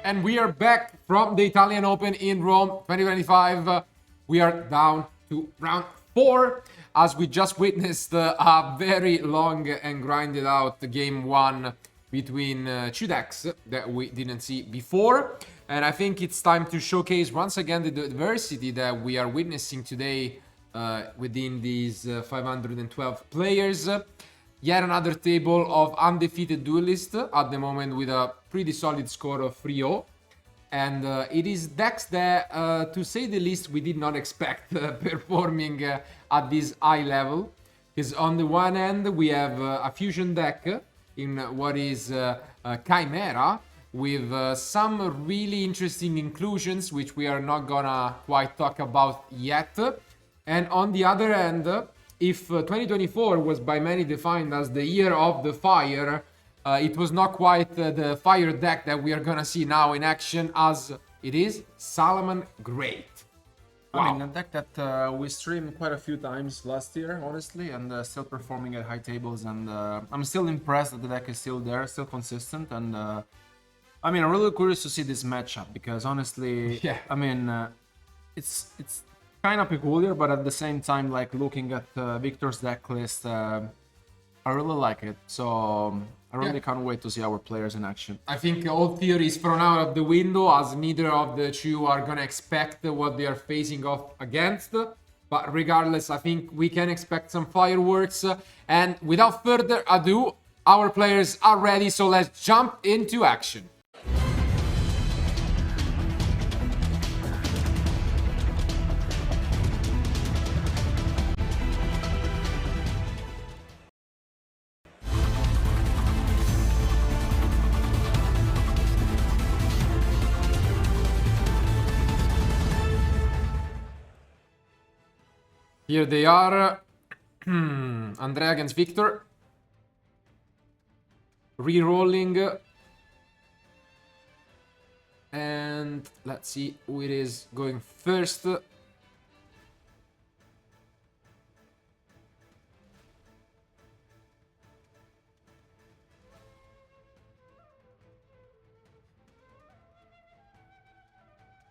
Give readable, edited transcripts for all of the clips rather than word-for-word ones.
And we are back from the Italian Open in Rome 2025. We are down to round 4 as we just witnessed a very long and grinded out game 1 between two decks that we didn't see before. And I think it's time to showcase once again the diversity that we are witnessing today within these 512 players. Yet another table of undefeated duelists at the moment with a pretty solid score of 3-0. And it is decks that, to say the least, we did not expect performing at this high level. Because on the one end, we have a fusion deck in what is Chimera, with some really interesting inclusions, which we are not gonna quite talk about yet. And on the other end, if 2024 was by many defined as the year of the fire, it was not quite the fire deck that we are gonna see now in action, as it is Salamangreat. Wow. I mean, a deck that we streamed quite a few times last year, honestly, and still performing at high tables. And I'm still impressed that the deck is still there, still consistent. And I mean, I'm really curious to see this matchup because honestly, Yeah. I mean, it's kind of peculiar, but at the same time, like looking at Victor's deck list, I really like it. So I really can't wait to see our players in action. I think all theories thrown out of the window, as neither of the two are gonna expect what they are facing off against. But regardless, I think we can expect some fireworks. And without further ado, our players are ready, so let's jump into action. Here they are. Andrea against Victor. Re-rolling. And let's see who it is going first.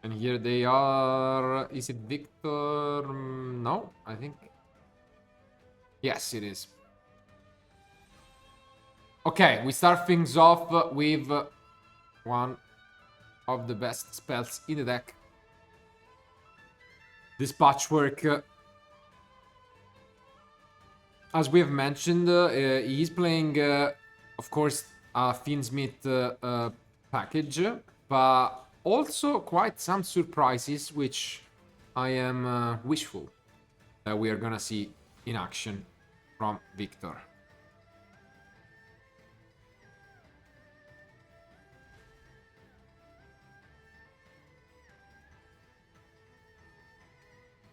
And here they are. Is it Victor? No, I think. Yes, it is. Okay, we start things off with one of the best spells in the deck. This patchwork. As we have mentioned, he's playing, of course, a Fiendsmith package, but also quite some surprises, which I am wishful that we are gonna see in action from Victor.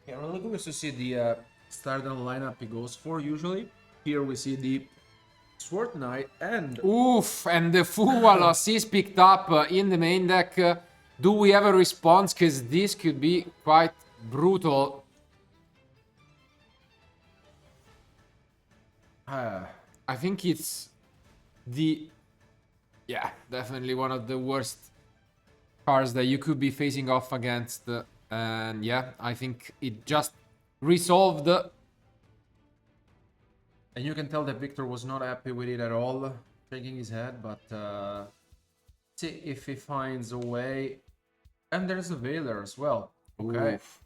Yeah, I'm really curious to see the starting lineup he goes for usually. Here we see the Sword Knight and... Oof, and the Fuwalos is picked up in the main deck. Do we have a response? Because this could be quite brutal. I think it's the... Yeah, definitely one of the worst cards that you could be facing off against. And yeah, I think it just resolved. And you can tell that Victor was not happy with it at all, shaking his head, but see if he finds a way. And there's a Veiler as well. Okay. Oof.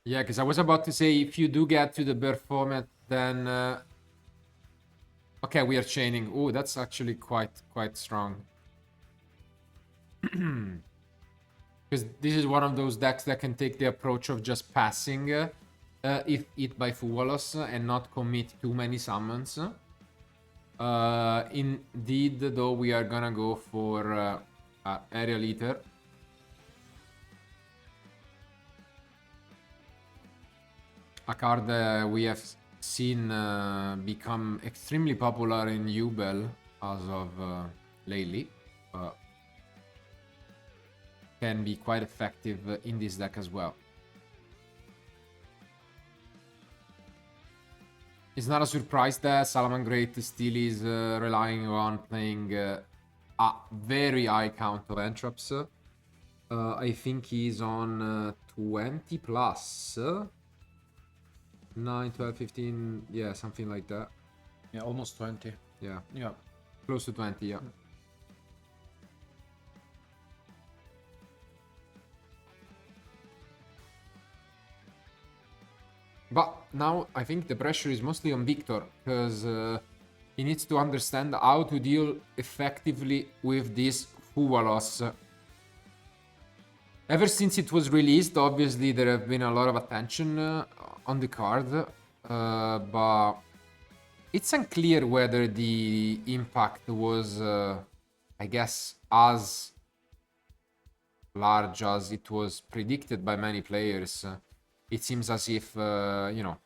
Yeah, because I was about to say, if you do get to the bird format, then... Okay, we are chaining. Oh, that's actually quite strong. Because this is one of those decks that can take the approach of just passing if hit by Fuwalos and not commit too many summons. Indeed, though, we are gonna go for Aerial Eater. A card we have seen become extremely popular in Ubel as of lately. Can be quite effective in this deck as well. It's not a surprise that Salamangreat still is relying on playing a very high count of entraps. I think he's on 20 plus. 9, 12, 15, yeah, something like that. Yeah, almost 20. Yeah, Yeah. close to 20, yeah. But now I think the pressure is mostly on Victor, because he needs to understand how to deal effectively with this Fuvalos. Ever since it was released, obviously there have been a lot of attention on the card, but it's unclear whether the impact was, I guess, as large as it was predicted by many players. It seems as if, you know,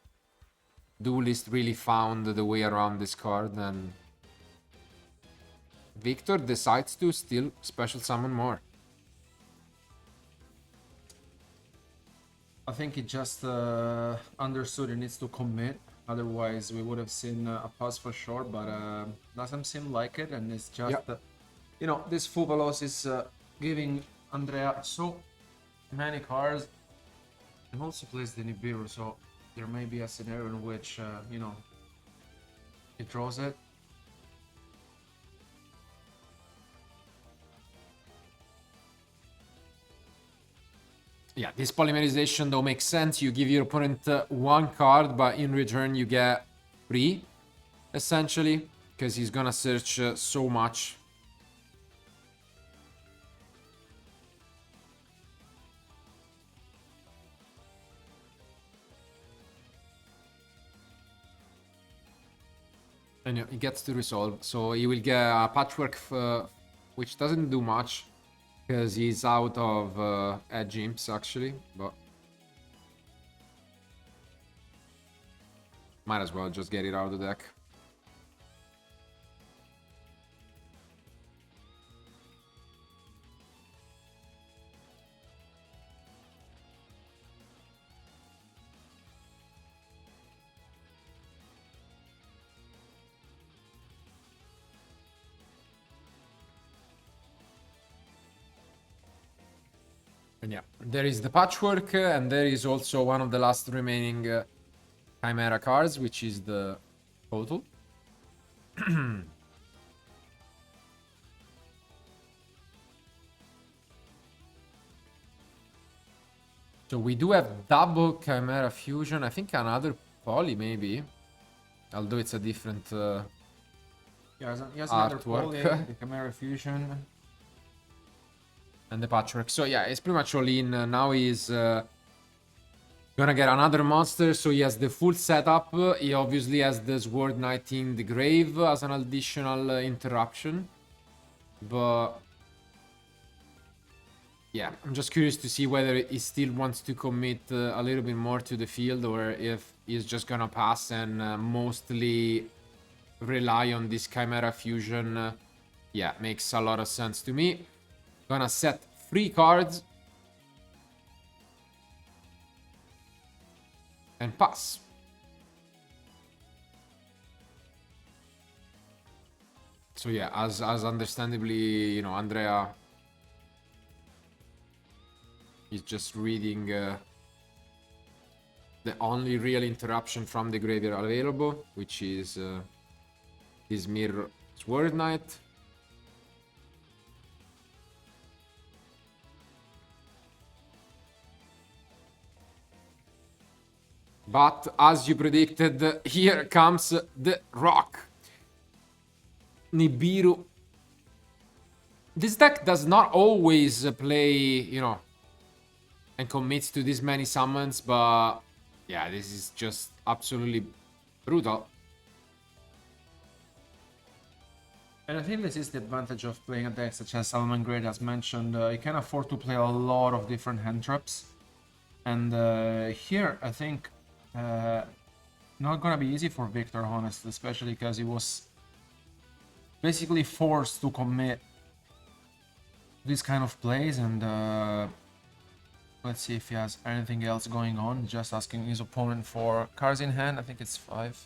Duelist really found the way around this card, and Victor decides to still special summon more. I think he just understood he needs to commit. Otherwise, we would have seen a pass for sure, but doesn't seem like it. And it's just, you know, this Fuvalos is giving Andrea so many cards. And also plays the Nibiru, so there may be a scenario in which, you know, he draws it. Yeah, this polymerization though makes sense. You give your opponent one card, but in return you get 3, essentially, because he's gonna search so much. And he gets to resolve, so he will get a patchwork, which doesn't do much. Because he's out of edge imps, actually, but might as well just get it out of the deck. And yeah, there is the patchwork, and there is also one of the last remaining Chimera cards, which is the total. So we do have double Chimera fusion. I think another poly maybe, although it's a different Yeah, he has another artwork. poly, the Chimera fusion. And the patchwork. So yeah, it's pretty much all in. Now he's gonna get another monster, so he has the full setup. He obviously has the Sword Knight in the grave as an additional interruption. But yeah, I'm just curious to see whether he still wants to commit a little bit more to the field, or if he's just gonna pass and mostly rely on this Chimera fusion. Yeah, makes a lot of sense to me. Gonna set 3 cards and pass. So yeah, as understandably, you know, Andrea is just reading the only real interruption from the graveyard available, which is his Mirror Sword Knight. But as you predicted, here comes the rock. Nibiru. This deck does not always play, you know, and commits to this many summons, but yeah, this is just absolutely brutal. And I think this is the advantage of playing a deck such as Salamangreat, as mentioned. You can afford to play a lot of different hand traps. And here, I think, not gonna be easy for Victor, honestly, especially because he was basically forced to commit this kind of plays. And let's see if he has anything else going on. Just asking his opponent for cards in hand. I think it's 5.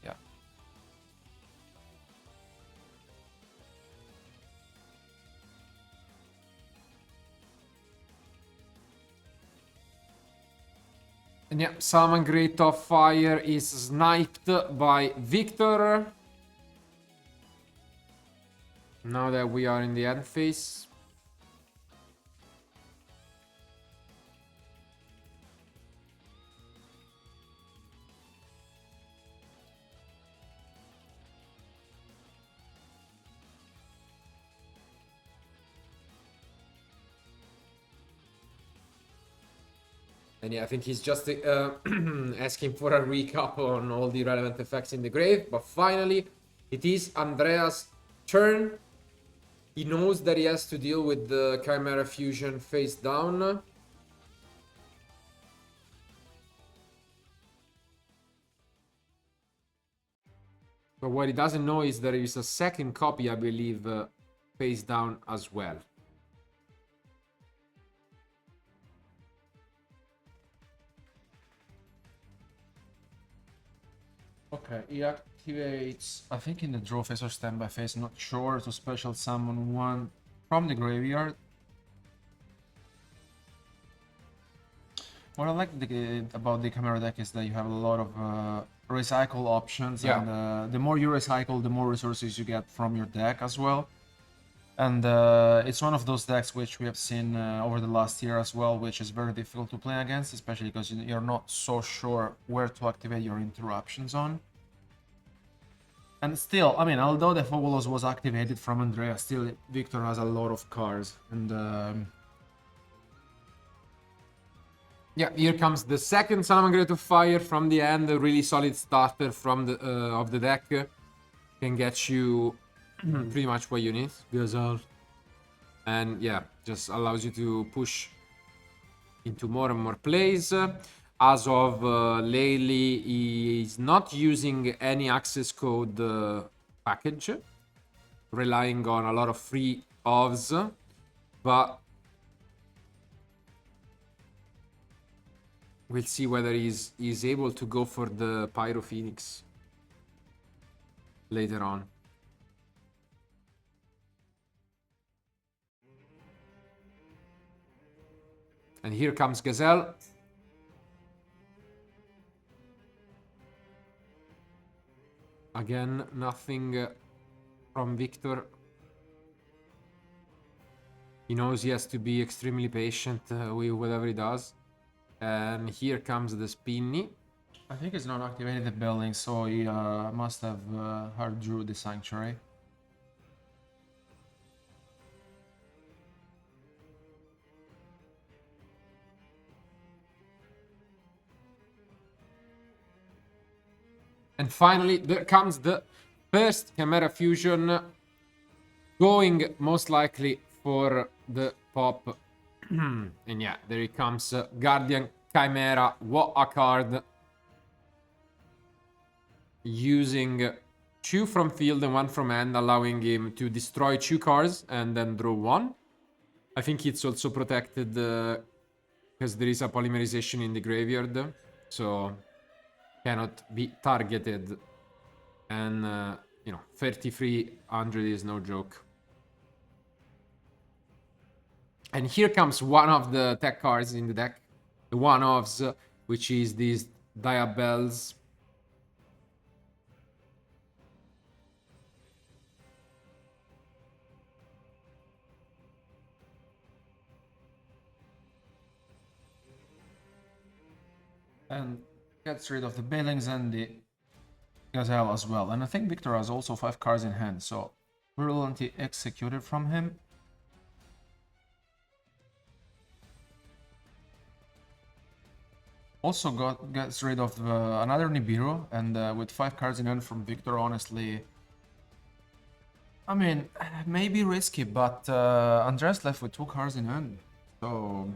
Yeah. And yeah, Salamangreat of Fire is sniped by Victor. Now that we are in the end phase. And yeah, I think he's just asking for a recap on all the relevant effects in the grave. But finally, it is Andrea's turn. He knows that he has to deal with the Chimera Fusion face down. But what he doesn't know is there is a second copy, I believe, face down as well. Okay, he activates, I think in the draw phase or standby phase, not sure, to special summon one from the graveyard. What I like about the Chimera deck is that you have a lot of recycle options, Yeah. and the more you recycle, the more resources you get from your deck as well. And it's one of those decks which we have seen over the last year as well, which is very difficult to play against, especially because you're not so sure where to activate your interruptions on. And still, I mean, although the Fabulos was activated from Andrea, still Victor has a lot of cards. And yeah, here comes the second Salamangreat of Fire from the end. A really solid starter from the of the deck. Can get you pretty much what you need. Gazelle. And yeah, just allows you to push into more and more plays. As of lately, he's not using any access code package, relying on a lot of free OVs, but we'll see whether he's able to go for the Pyro Phoenix later on. And here comes Gazelle. Again, nothing from Victor. He knows he has to be extremely patient with whatever he does. And here comes the Spinny. I think he's not activated the building, so he must have hard drew the Sanctuary. And finally, there comes the first Chimera Fusion, going most likely for the pop. And yeah, there it comes, Guardian Chimera. What a card. Using 2 from field and 1 from hand, allowing him to destroy 2 cards and then draw 1. I think it's also protected because there is a polymerization in the graveyard, so cannot be targeted. And, you know, 3300 is no joke. And here comes one of the tech cards in the deck, the one-offs, which is these Diabells. And gets rid of the Billings and the Gazelle as well. And I think Victor has also 5 cards in hand, so brilliantly executed from him. Also gets rid of another Nibiru, and with 5 cards in hand from Victor, honestly, I mean, maybe risky, but Andres left with 2 cards in hand, so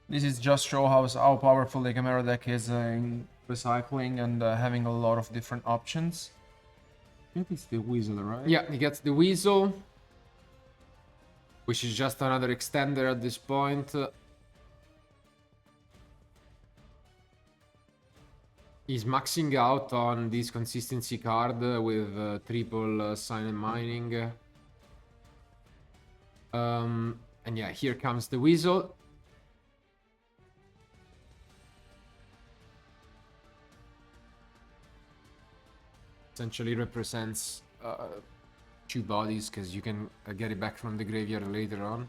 this is just show how powerful the Chimera deck is in recycling and having a lot of different options. I think it's the Weasel, right? Yeah, he gets the Weasel, which is just another extender at this point. He's maxing out on this consistency card with triple silent mining. And yeah, here comes the Weasel. essentially represents 2 bodies, because you can get it back from the graveyard later on.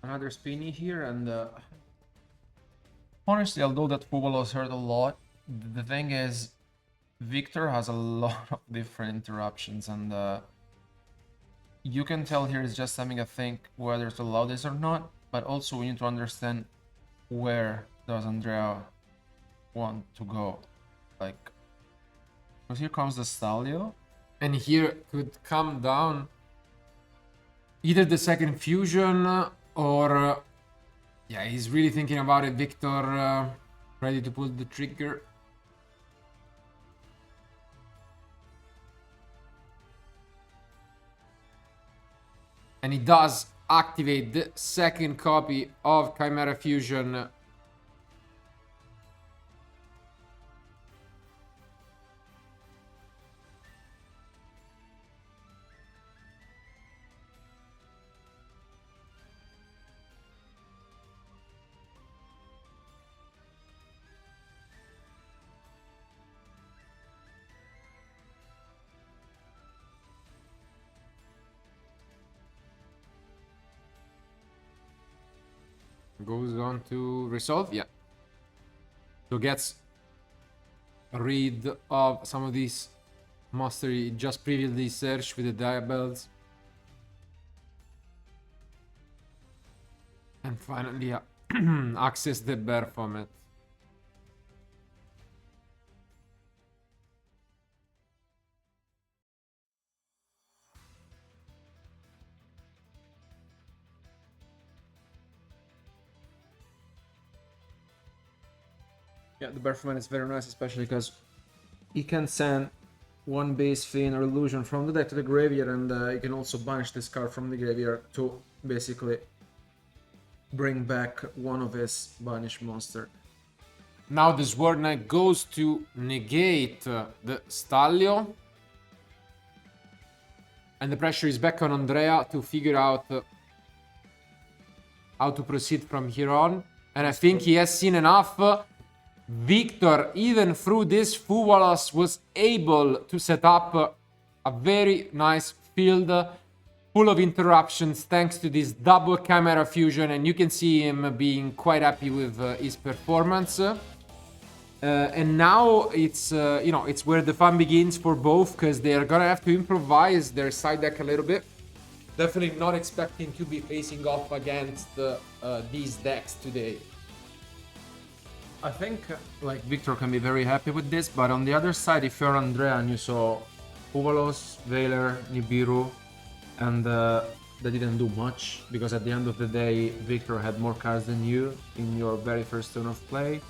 Another spinny here, and honestly, although that Fubolos hurt a lot, the thing is, Victor has a lot of different interruptions, and you can tell here is just having a think whether to allow this or not, but also we need to understand where does Andrea want to go. Like, because here comes the Stalio. And here could come down either the second fusion or... yeah, he's really thinking about it, Victor, ready to pull the trigger. And he does activate the second copy of Chimera Fusion. Goes on to resolve, yeah. So gets rid of some of these monsters he just previously searched with the diabells. And finally, yeah, access the bear format. Yeah, the Berfman is very nice, especially because he can send one base Fiend or Illusion from the deck to the graveyard, and you can also banish this card from the graveyard to basically bring back one of his banished monster. Now the Sword Knight goes to negate the Stalio. And the pressure is back on Andrea to figure out how to proceed from here on. And I think he has seen enough. Victor, even through this Fuwalas, was able to set up a very nice field full of interruptions thanks to this double Chimera Fusion, and you can see him being quite happy with his performance. And now it's it's where the fun begins for both, because they're gonna have to improvise their side deck a little bit. Definitely not expecting to be facing off against these decks today. I think like Victor can be very happy with this, but on the other side, if you're Andrea and you saw Fuvalos, Veiler, Nibiru, and they didn't do much, because at the end of the day, Victor had more cards than you in your very first turn of play.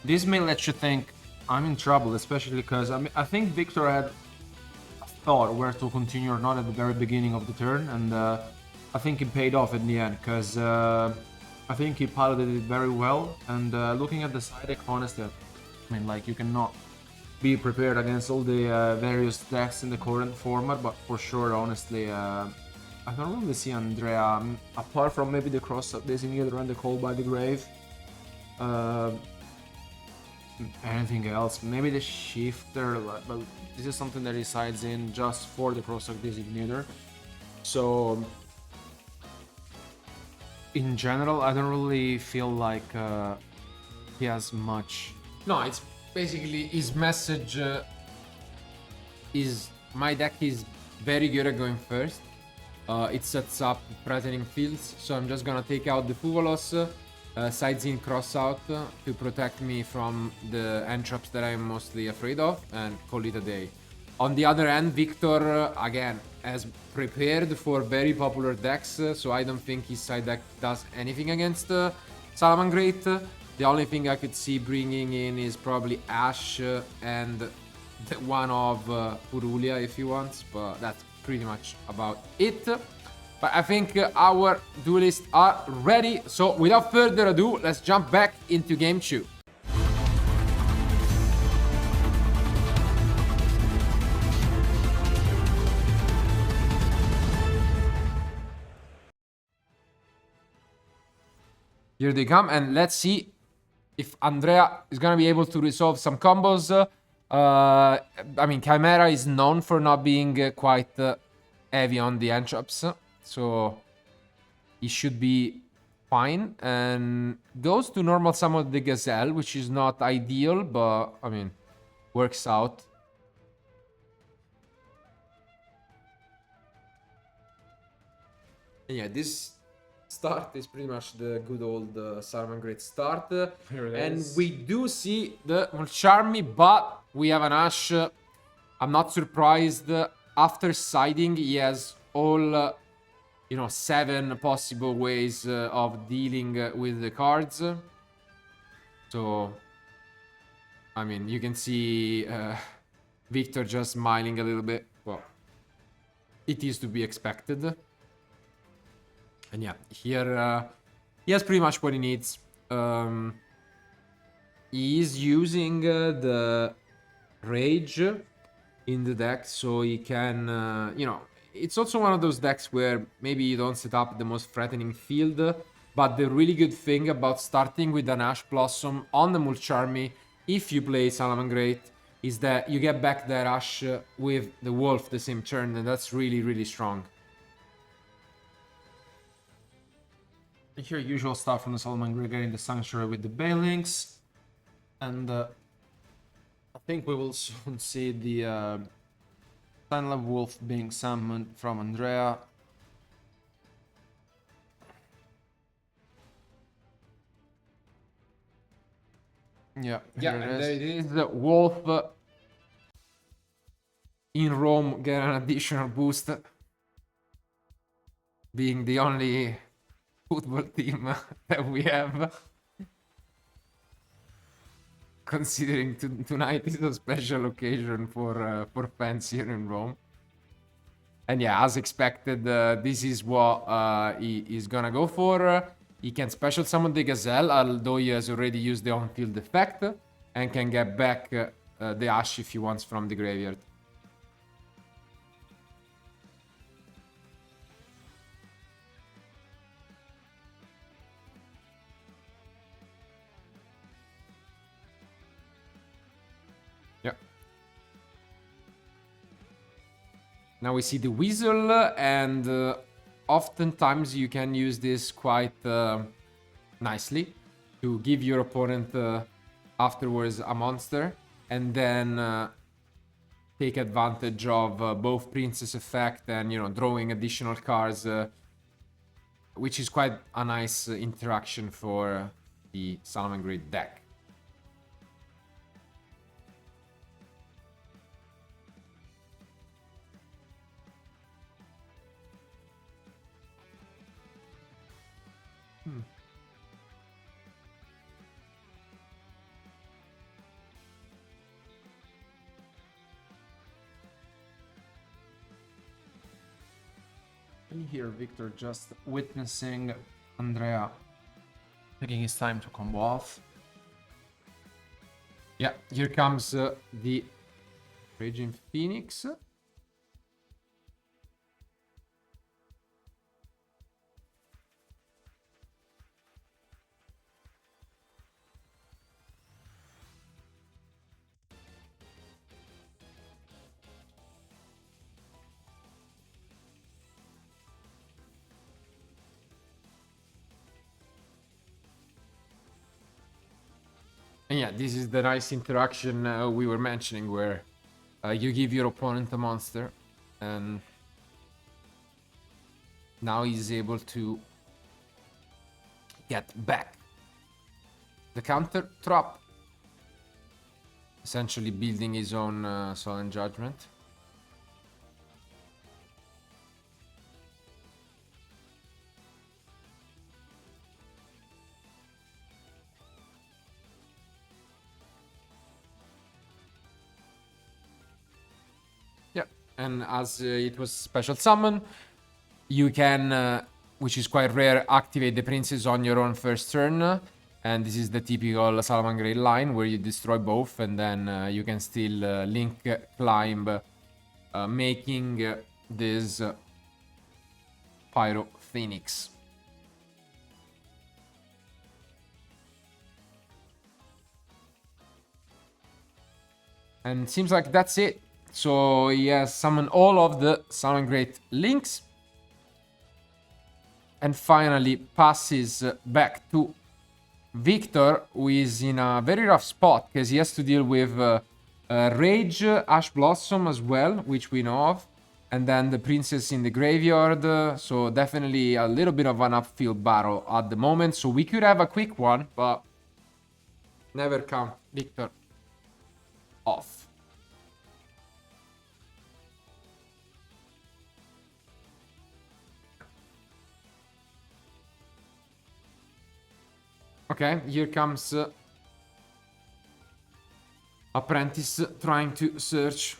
This may let you think I'm in trouble, especially because I think Victor had thought where to continue or not at the very beginning of the turn, and I think it paid off in the end, because I think he piloted it very well. And looking at the side deck, honestly, I mean, like, you cannot be prepared against all the various decks in the current format, but for sure, honestly, I don't really see Andrea, apart from maybe the cross-up designator and the Call by the Grave, anything else. Maybe the Shifter, but this is something that he sides in just for the cross-up designator. So in general, I don't really feel like he has much. No, it's basically his message is my deck is very good at going first. It sets up threatening fields, so I'm just gonna take out the Fuvalos, sides in, cross out to protect me from the end traps that I'm mostly afraid of, and call it a day. On the other end, Victor again has prepared for very popular decks, so I don't think his side deck does anything against Salamangreat. The only thing I could see bringing in is probably Ash and the one of Purulia if he wants, but that's pretty much about it. But I think our duelists are ready. So without further ado, let's jump back into game 2. Here they come, and let's see if Andrea is gonna be able to resolve some combos. I mean, Chimera is known for not being quite heavy on the end chops, so he should be fine. And goes to normal summon the Gazelle, which is not ideal, but I mean, works out. Yeah, this start is pretty much the good old Salamangreat start. And we do see the Mulcharmy, but we have an Ash. I'm not surprised. After siding, he has all, 7 possible ways of dealing with the cards. So, I mean, you can see Victor just smiling a little bit. Well, it is to be expected. And yeah, here he has pretty much what he needs. He is using the Rage in the deck, so he can, it's also one of those decks where maybe you don't set up the most threatening field, but the really good thing about starting with an Ash Blossom on the Mulcharmy, if you play Salamangreat, is that you get back that Ash with the Wolf the same turn, and that's really, really strong. Here, usual stuff from the Salamangreat, getting the Sanctuary with the Bailings. And I think we will soon see the Sunlove Wolf being summoned from Andrea. Yeah, yeah, and there it is. The Wolf in Rome get an additional boost. Being the only football team that we have. Considering tonight is a special occasion for fans here in Rome. And yeah, as expected, this is what he is gonna go for. He can special summon the Gazelle, although he has already used the on-field effect, and can get back the Ash if he wants from the graveyard. Now we see the Weasel, and oftentimes you can use this quite nicely to give your opponent afterwards a monster, and then take advantage of both Princess effect and, drawing additional cards, which is quite a nice interaction for the Salamangreat deck. And here, Victor just witnessing Andrea taking his time to combo off. Yeah, here comes the Raging Phoenix. And yeah, this is the nice interaction we were mentioning, where you give your opponent a monster, and now he's able to get back the counter trap, essentially building his own Solemn Judgment. And as it was special summon, you can, which is quite rare, activate the princes on your own first turn. And this is the typical Salamangreat line where you destroy both, and then you can still link climb, making this Pyro Phoenix. And seems like that's it. So he has summoned all of the Salamangreat links. And finally passes back to Victor, who is in a very rough spot because he has to deal with Rage, Ash Blossom as well, which we know of. And then the Princess in the graveyard. So definitely a little bit of an upfield battle at the moment. So we could have a quick one, but never count Victor off. Okay, here comes Apprentice trying to search.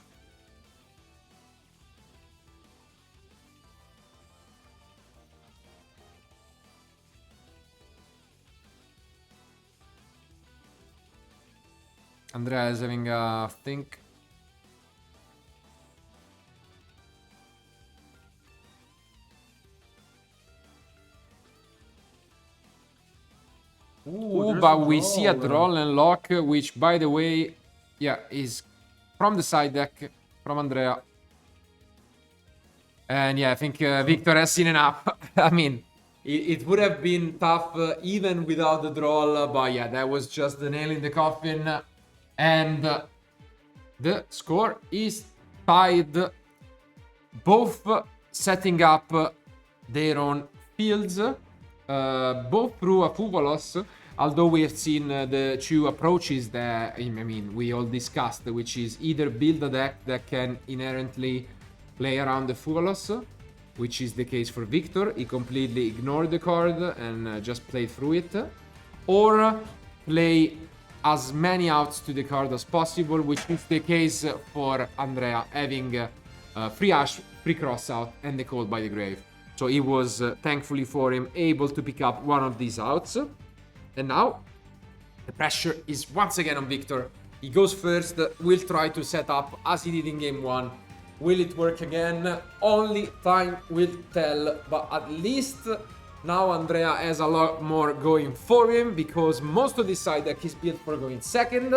Andrea is having a think. Ooh, but we see a Droll and Lock, which, by the way, yeah, is from the side deck from Andrea. And yeah, I think Victor has seen enough. I mean, it would have been tough even without the Droll, but yeah, that was just the nail in the coffin. And the score is tied. Both setting up their own fields. Both through a Fuvolos, although we have seen the two approaches that, I mean, we all discussed, which is either build a deck that can inherently play around the Fuvolos, which is the case for Victor. He completely ignored the card and just played through it, or play as many outs to the card as possible, which is the case for Andrea, having free Ash, free cross out, and the Call by the Grave. So he was, thankfully for him, able to pick up one of these outs. And now, the pressure is once again on Victor. He goes first, will try to set up as he did in game 1. Will it work again? Only time will tell. But at least now Andrea has a lot more going for him, because most of this side deck is built for going second.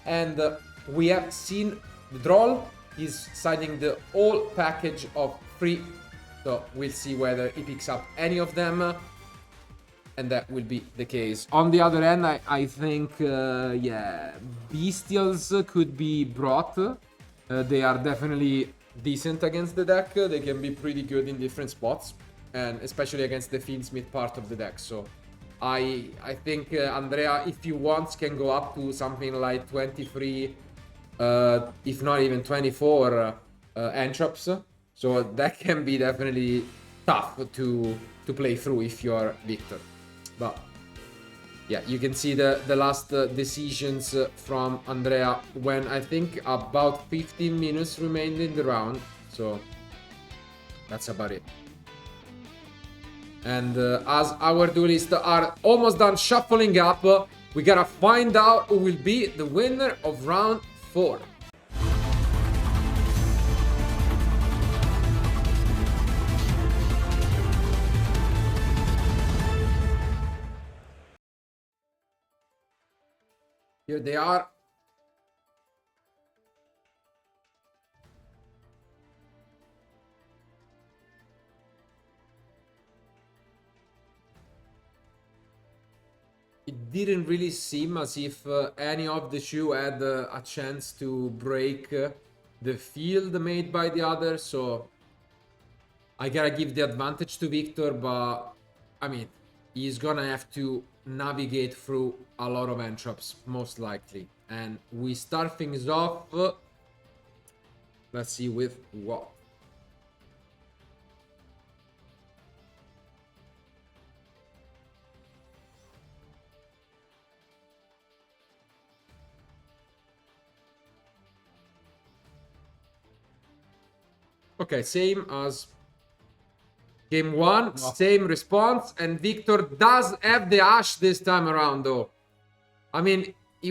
And we have seen the Droll. He's siding the whole package of free. So we'll see whether he picks up any of them, and that will be the case. On the other end, I think, yeah, Bestials could be brought. They are definitely decent against the deck. They can be pretty good in different spots, and especially against the Fiendsmith part of the deck. So I think Andrea, if he wants, can go up to something like 23, if not even 24 entrops. So that can be definitely tough to play through if you're Victor. But yeah, you can see the last decisions from Andrea when I think about 15 minutes remained in the round. So that's about it. And as our duelists are almost done shuffling up, we gotta find out who will be the winner of round 4. Here they are. It didn't really seem as if any of the two had a chance to break the field made by the other, so I gotta give the advantage to Victor, but I mean, he's gonna have to navigate through a lot of entrops, most likely. And we start things off, let's see with what. Okay, same as Game 1, same response, and Victor does have the Ash this time around, though. I mean, he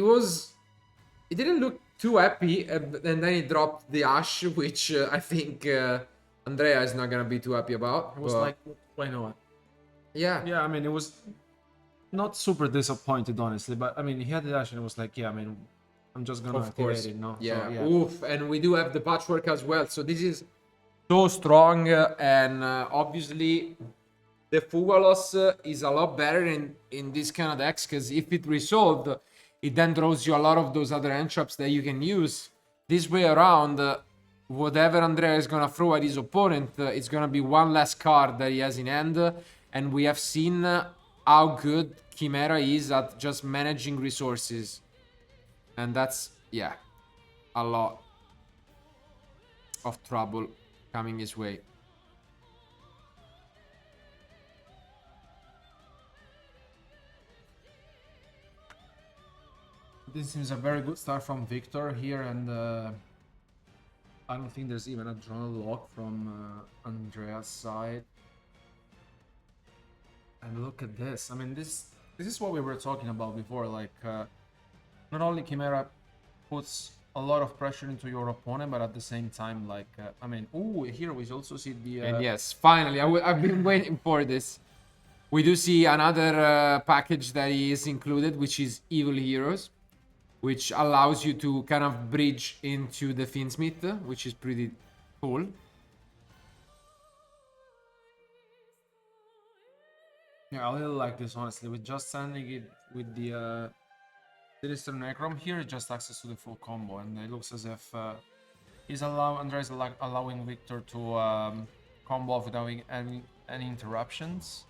didn't look too happy, and then he dropped the Ash, which I think Andrea is not gonna be too happy about. It was like, why not? Yeah. Yeah, I mean, it was not super disappointed, honestly, but I mean, he had the dash and it was like, yeah, I mean, I'm just gonna Of activate course. it, no? Yeah. So, yeah. Oof. And we do have the patchwork as well. So this is so strong. And obviously, the Fugalos is a lot better in this kind of decks because if it resolved, it then draws you a lot of those other entraps that you can use. This way around, whatever Andrea is going to throw at his opponent, it's going to be one less card that he has in hand. And we have seen how good Chimera is at just managing resources. And that's, yeah, a lot of trouble coming his way. This seems a very good start from Victor here, and I don't think there's even a draw lock from Andrea's side. And look at this. I mean, this is what we were talking about before. Like, not only Chimera puts a lot of pressure into your opponent, but at the same time, like, I mean, ooh, here we also see the... And yes, finally, I've been waiting for this. We do see another package that is included, which is Evil Heroes, which allows you to kind of bridge into the Fiendsmith, which is pretty cool. Yeah, I really like this, honestly. With just sending it with the Sinister Necrom here, it just access to the full combo, and it looks as if Andrea's allowing Victor to combo off without any interruptions.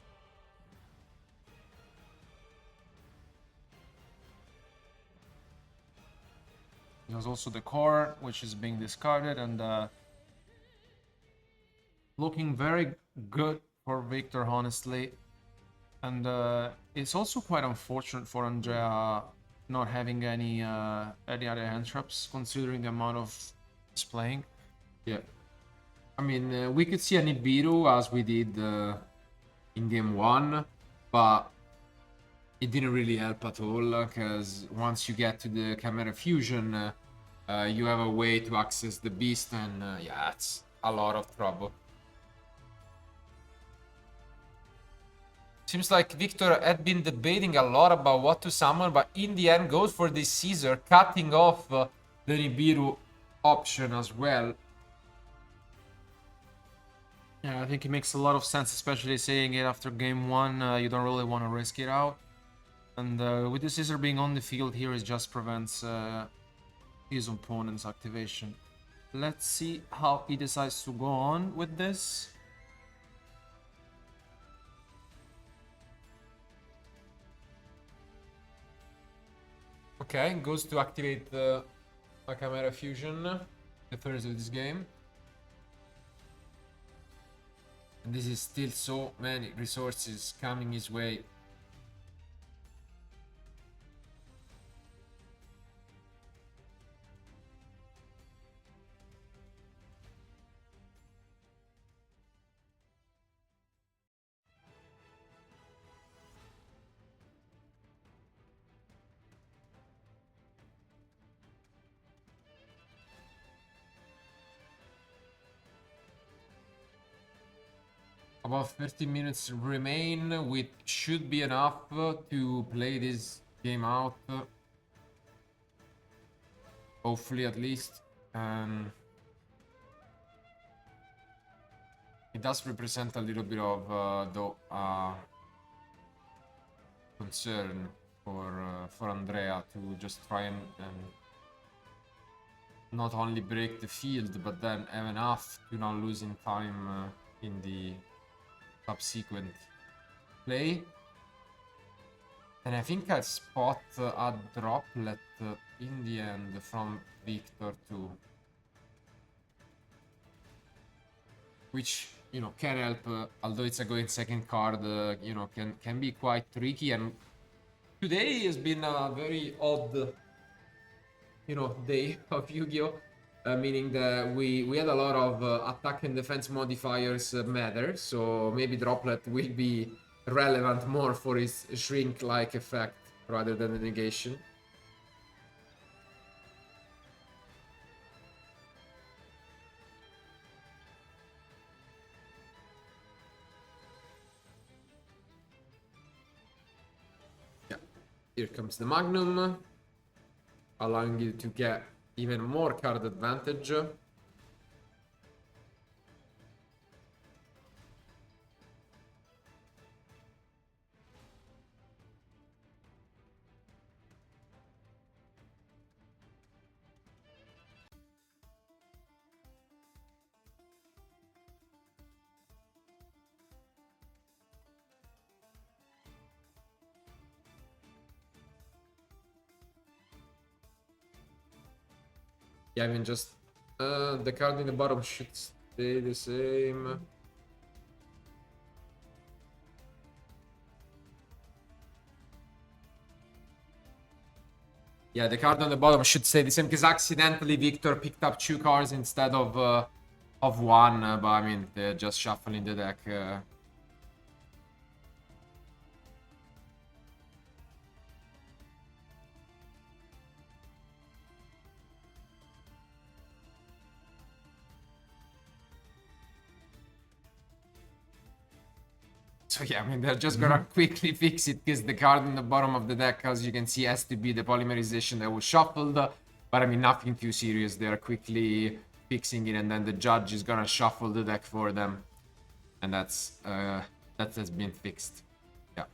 There's also the core, which is being discarded, and looking very good for Victor, honestly. And it's also quite unfortunate for Andrea not having any other hand traps, considering the amount of he's playing. Yeah. I mean, we could see a Nibiru as we did in game 1, but it didn't really help at all, because once you get to the Chimera Fusion, you have a way to access the beast, and yeah, it's a lot of trouble. Seems like Victor had been debating a lot about what to summon, but in the end goes for this Caesar, cutting off the Nibiru option as well. Yeah, I think it makes a lot of sense, especially saying it after game 1, you don't really want to risk it out. And with the Caesar being on the field here, it just prevents his opponent's activation. Let's see how he decides to go on with this. Okay, goes to activate the Chimera Fusion, the first of this game. And this is still so many resources coming his way. About 30 minutes remain, which should be enough to play this game out. Hopefully, at least. It does represent a little bit of concern for Andrea to just try and not only break the field, but then have enough to not losing time in the subsequent play. And I think I spot a droplet in the end from Victor too, which, you know, can help, although it's a going second card, you know, can be quite tricky. And today has been a very odd, you know, day of Yu-Gi-Oh! meaning that we had a lot of attack and defense modifiers matter, so maybe Droplet will be relevant more for his shrink-like effect rather than the negation. Yeah, here comes the Magnum, allowing you to get even more card advantage. Yeah, I mean, just the card in the bottom should stay the same. Yeah, the card on the bottom should stay the same because accidentally Victor picked up 2 cards instead of one. But I mean, they're just shuffling the deck. So yeah, I mean, they're just gonna quickly fix it because the card in the bottom of the deck, as you can see, has to be the polymerization that was shuffled. But I mean, nothing too serious. They're quickly fixing it, and then the judge is gonna shuffle the deck for them, and that has been fixed. Yeah.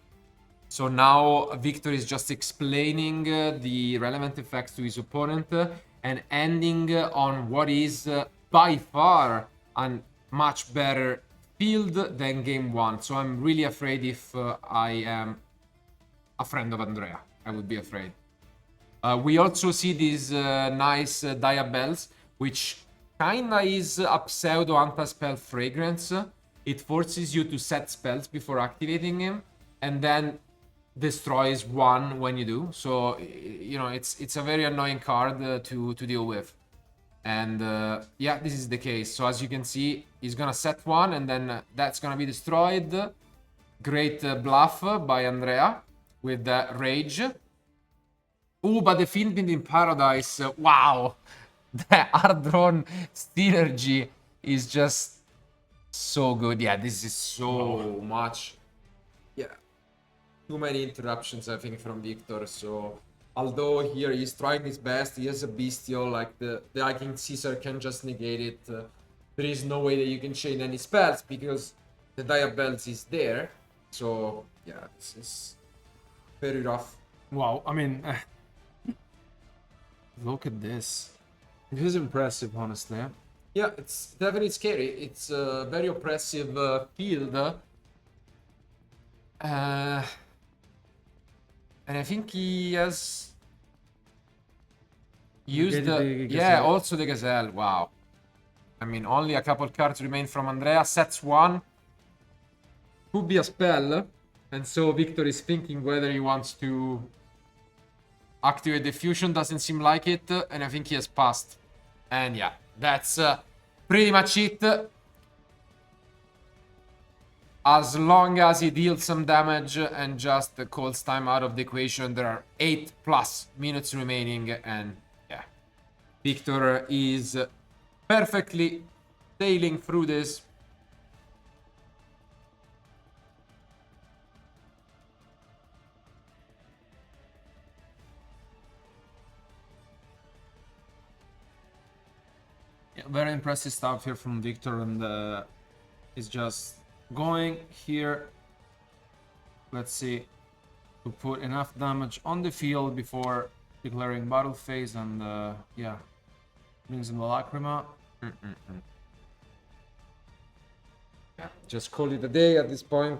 So now Victor is just explaining the relevant effects to his opponent and ending on what is by far a much better field than game 1. So I'm really afraid if I am a friend of Andrea. I would be afraid. We also see these nice Diabells, which kinda is a pseudo anti-spell fragrance. It forces you to set spells before activating him, and then destroys one when you do. So you know, it's a very annoying card to deal with. And yeah, this is the case. So as you can see, he's gonna set one, and then that's gonna be destroyed. Great bluff by Andrea with Rage. Oh, but the Fiendmith in Paradise, wow! The hard-drawn synergy is just so good. Yeah, this is so much. Yeah, too many interruptions, I think, from Victor. So although here he's trying his best, he has a bestial, like the King Caesar can just negate it. There is no way that you can chain any spells because the Diabells is there. So yeah, this is very rough. Wow, I mean, look at this. This is impressive, honestly. Yeah, it's definitely scary. It's a very oppressive field. And I think he has used also the Gazelle. Wow. I mean, only a couple cards remain from Andrea. Sets one. Could be a spell. And so Victor is thinking whether he wants to activate the fusion. Doesn't seem like it. And I think he has passed. And yeah, that's pretty much it. As long as he deals some damage and just calls time out of the equation, there are 8+ minutes remaining, and yeah, Victor is perfectly sailing through this. Yeah, very impressive stuff here from Victor, and he's just going here, let's see, to put enough damage on the field before declaring battle phase, and yeah, brings in the Lacrima. Yeah, just call it a day at this point.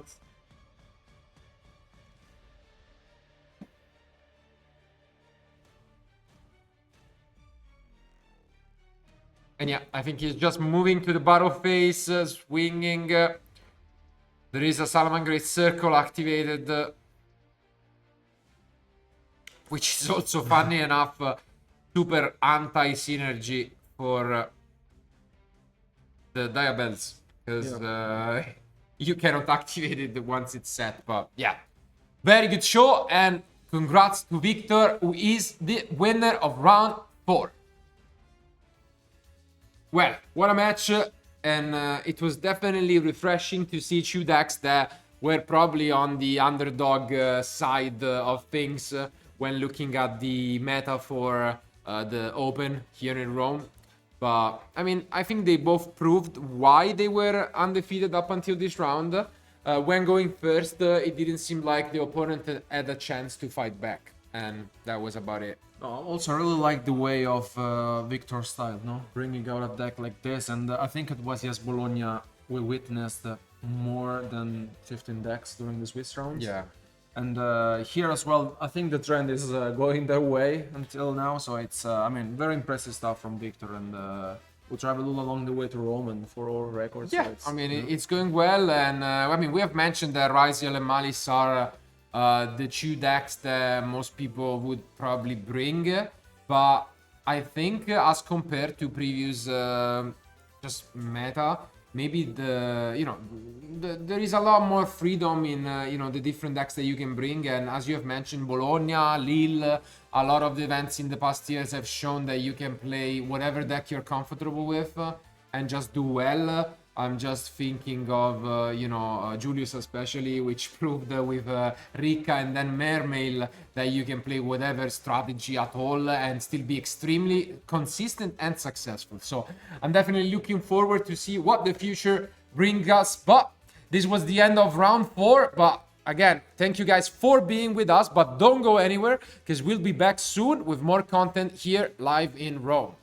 And yeah, I think he's just moving to the battle phase, swinging. There is a Salamangreat circle activated, which is also, funny enough, super anti-synergy for the Diabells, because you cannot activate it once it's set. But yeah, very good show, and congrats to Victor, who is the winner of round 4. Well, what a match, and it was definitely refreshing to see two decks that were probably on the underdog side of things when looking at the meta for the Open here in Rome. But, I mean, I think they both proved why they were undefeated up until this round. When going first, it didn't seem like the opponent had a chance to fight back. And that was about it. Also, I really like the way of Victor's style, no? Bringing out a deck like this. And I think it was, yes, Bologna, we witnessed more than 15 decks during the Swiss rounds. Yeah. And here as well, I think the trend is going their way until now. So it's, I mean, very impressive stuff from Victor. And we traveled all along the way to Rome and for all records. Yeah, so I mean, it's going well. And I mean, we have mentioned that Raziel and Malice are the two decks that most people would probably bring. But I think as compared to previous just meta, maybe there is a lot more freedom in the different decks that you can bring. And as you have mentioned, Bologna, Lille, a lot of the events in the past years have shown that you can play whatever deck you're comfortable with and just do well. I'm just thinking of Julius especially, which proved with Rika and then Mermail that you can play whatever strategy at all and still be extremely consistent and successful. So I'm definitely looking forward to see what the future brings us. But this was the end of round 4. But again, thank you guys for being with us. But don't go anywhere, because we'll be back soon with more content here live in Rome.